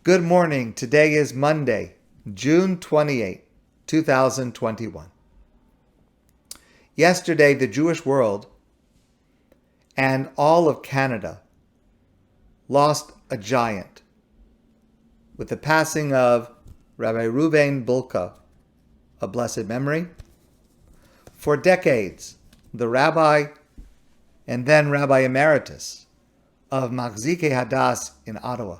Good morning. Today is Monday, June 28, 2021. Yesterday, the Jewish world and all of Canada lost a giant with the passing of Rabbi Reuven Bulka, a blessed memory. For decades, the rabbi and then Rabbi Emeritus of Machzikei Hadas in Ottawa.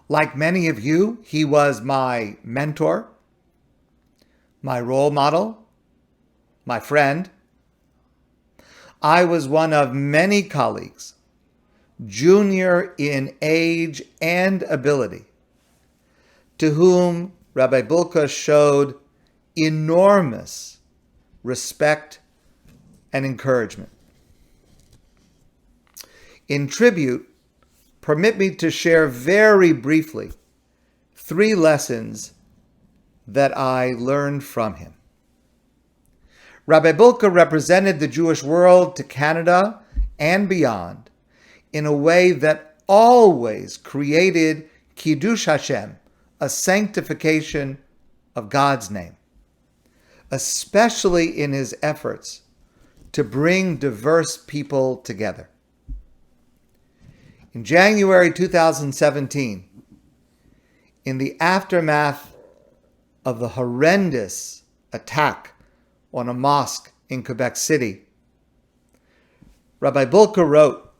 Like many of you, he was my mentor, my role model, my friend. I was one of many colleagues, junior in age and ability, to whom Rabbi Bulka showed enormous respect and encouragement. In tribute, permit me to share very briefly 3 lessons that I learned from him. Rabbi Bulka represented the Jewish world to Canada and beyond in a way that always created Kiddush Hashem, a sanctification of God's name, especially in his efforts to bring diverse people together. In January 2017, in the aftermath of the horrendous attack on a mosque in Quebec City, Rabbi Bulka wrote,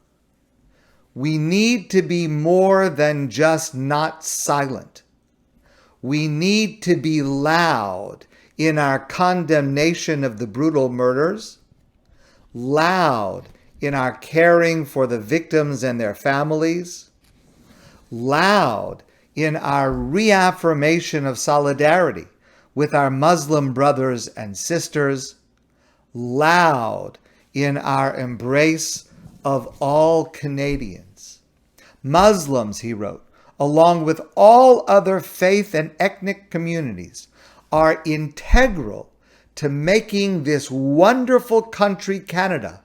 "We need to be more than just not silent. We need to be loud in our condemnation of the brutal murders, loud in our caring for the victims and their families, loud in our reaffirmation of solidarity with our Muslim brothers and sisters, loud in our embrace of all Canadians. Muslims," he wrote, "along with all other faith and ethnic communities, are integral to making this wonderful country, Canada,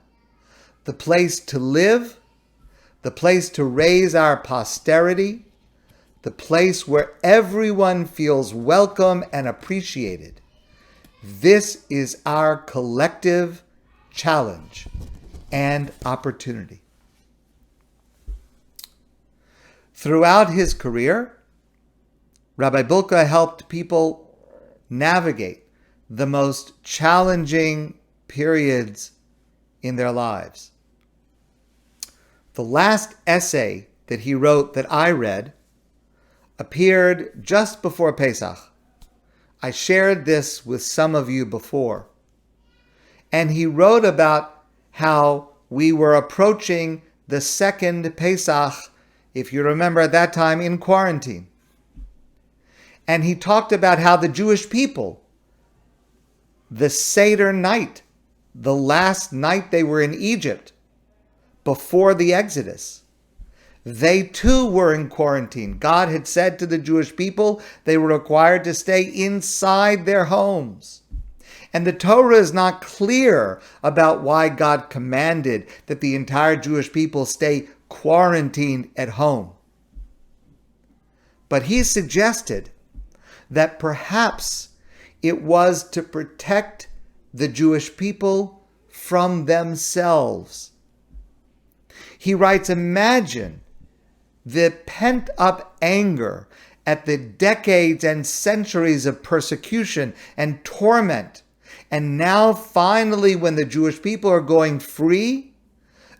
the place to live, the place to raise our posterity, the place where everyone feels welcome and appreciated. This is our collective challenge and opportunity." Throughout his career, Rabbi Bulka helped people navigate the most challenging periods in their lives. The last essay that he wrote that I read appeared just before Pesach. I shared this with some of you before. And he wrote about how we were approaching the second Pesach, if you remember at that time, in quarantine. And he talked about how the Jewish people, the Seder night, the last night they were in Egypt before the Exodus, they too were in quarantine. God had said to the Jewish people they were required to stay inside their homes. And the Torah is not clear about why God commanded that the entire Jewish people stay quarantined at home. But he suggested that perhaps it was to protect the Jewish people from themselves. He writes, "Imagine the pent-up anger at the decades and centuries of persecution and torment. And now finally, when the Jewish people are going free,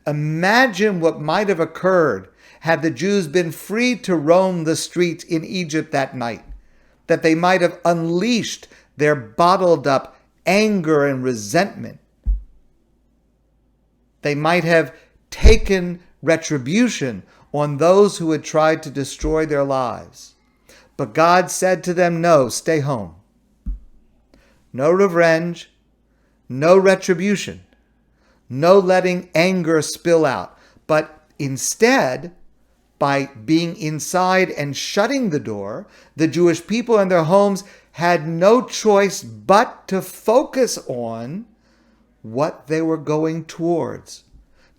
imagine what might have occurred had the Jews been free to roam the streets in Egypt that night, that they might have unleashed their bottled up anger and resentment. They might have taken retribution on those who had tried to destroy their lives. But God said to them, no, stay home. No revenge, no retribution, no letting anger spill out. But instead, by being inside and shutting the door, the Jewish people and their homes had no choice but to focus on what they were going towards,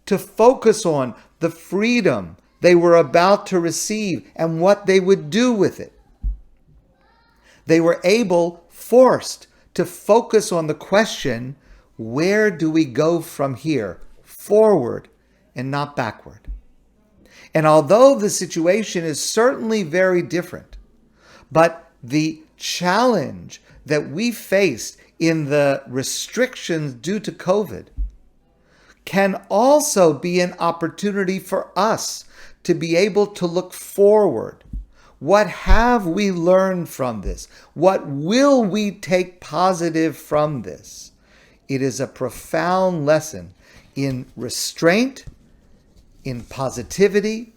to focus on the freedom, they were about to receive and what they would do with it. They were forced to focus on the question, where do we go from here? Forward and not backward. And although the situation is certainly very different, but the challenge that we faced in the restrictions due to COVID can also be an opportunity for us to be able to look forward. What have we learned from this? What will we take positive from this? It is a profound lesson in restraint, in positivity,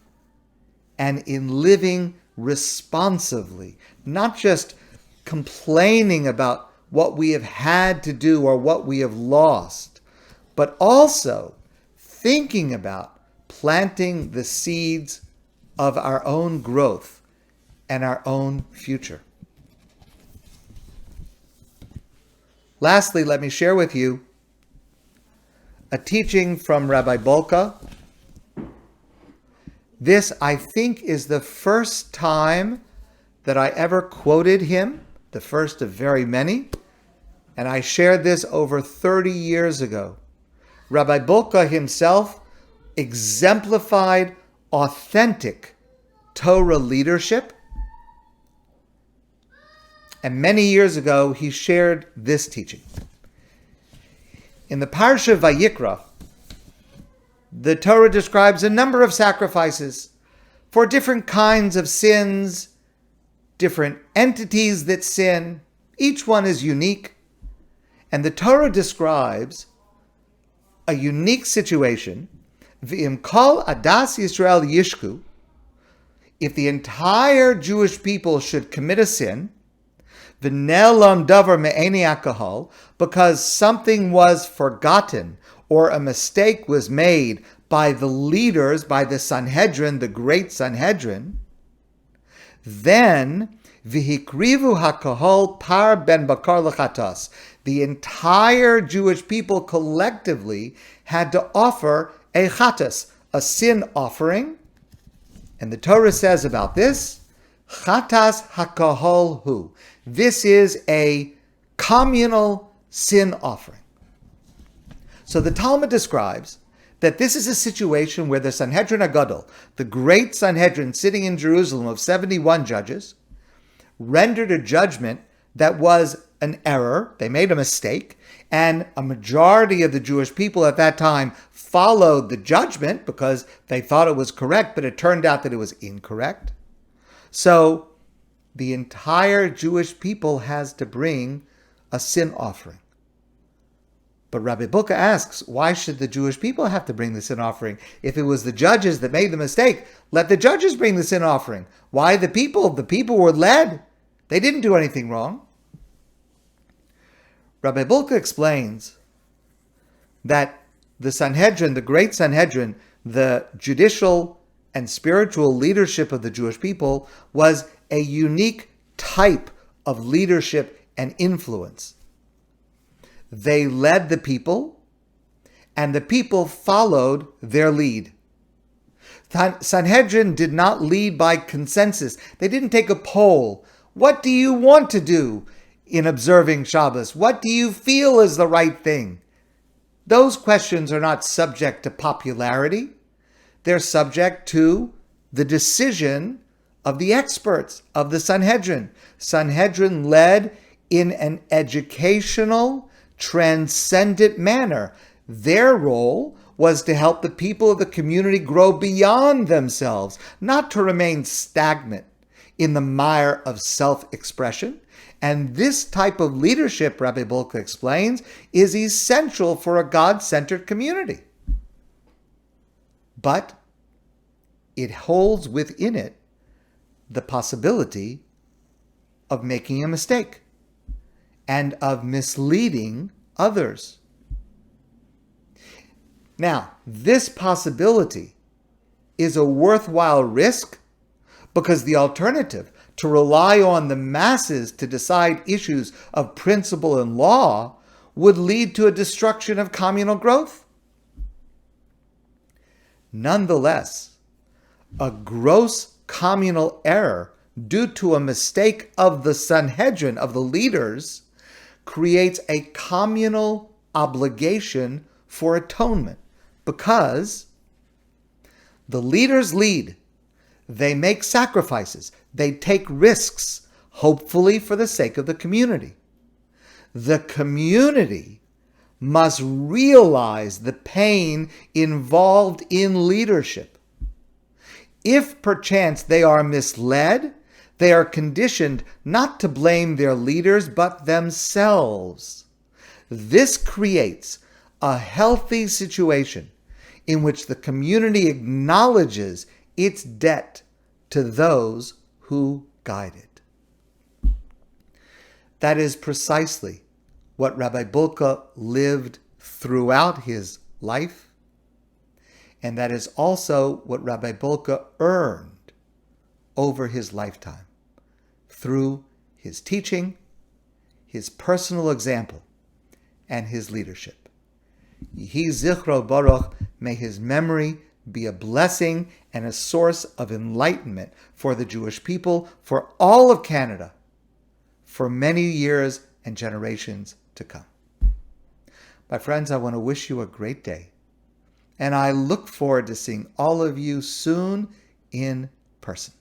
and in living responsively, not just complaining about what we have had to do or what we have lost, but also thinking about planting the seeds of our own growth and our own future. Lastly, let me share with you a teaching from Rabbi Bulka. This, I think, is the first time that I ever quoted him, the first of very many, and I shared this over 30 years ago. Rabbi Bulka himself exemplified authentic Torah leadership, and many years ago he shared this teaching. In the Parsha Vayikra, the Torah describes a number of sacrifices for different kinds of sins, different entities that sin. Each one is unique. And the Torah describes a unique situation. V'im kol adas Yisrael yishku, if the entire Jewish people should commit a sin, v'nelam davar me'eni akahal, because something was forgotten or a mistake was made by the leaders, by the Sanhedrin, the great Sanhedrin, then v'hikrivu hakahol par ben bakar lechatas, the entire Jewish people collectively had to offer a chatas, a sin offering. And the Torah says about this, chatas hakahol hu. This is a communal sin offering. So the Talmud describes that this is a situation where the Sanhedrin Agadol, the great Sanhedrin sitting in Jerusalem of 71 judges, rendered a judgment that was an error. They made a mistake, and a majority of the Jewish people at that time followed the judgment because they thought it was correct, but it turned out that it was incorrect. So the entire Jewish people has to bring a sin offering. But Rabbi Bulka asks, why should the Jewish people have to bring the sin offering? If it was the judges that made the mistake, let the judges bring the sin offering. Why the people? The people were led. They didn't do anything wrong. Rabbi Bulka explains that the Sanhedrin, the great Sanhedrin, the judicial and spiritual leadership of the Jewish people, was a unique type of leadership and influence. They led the people, and the people followed their lead. Sanhedrin did not lead by consensus. They didn't take a poll. What do you want to do in observing Shabbos? What do you feel is the right thing? Those questions are not subject to popularity. They're subject to the decision of the experts, of the Sanhedrin. Sanhedrin led in an educational, transcendent manner. Their role was to help the people of the community grow beyond themselves, not to remain stagnant in the mire of self-expression. And this type of leadership, Rabbi Bulka explains, is essential for a God-centered community. But it holds within it the possibility of making a mistake and of misleading others. Now, this possibility is a worthwhile risk because the alternative, to rely on the masses to decide issues of principle and law, would lead to a destruction of communal growth. Nonetheless, a gross communal error due to a mistake of the Sanhedrin, of the leaders, creates a communal obligation for atonement, because the leaders lead, they make sacrifices, they take risks, hopefully for the sake of the community. The community must realize the pain involved in leadership. If perchance they are misled, they are conditioned not to blame their leaders but themselves. This creates a healthy situation in which the community acknowledges its debt to those who guide it. That is precisely what Rabbi Bulka lived throughout his life, and that is also what Rabbi Bulka earned over his lifetime through his teaching, his personal example, and his leadership. Yehi Zichro Baruch, may his memory be a blessing and a source of enlightenment for the Jewish people, for all of Canada, for many years and generations to come. My friends, I want to wish you a great day, and I look forward to seeing all of you soon in person.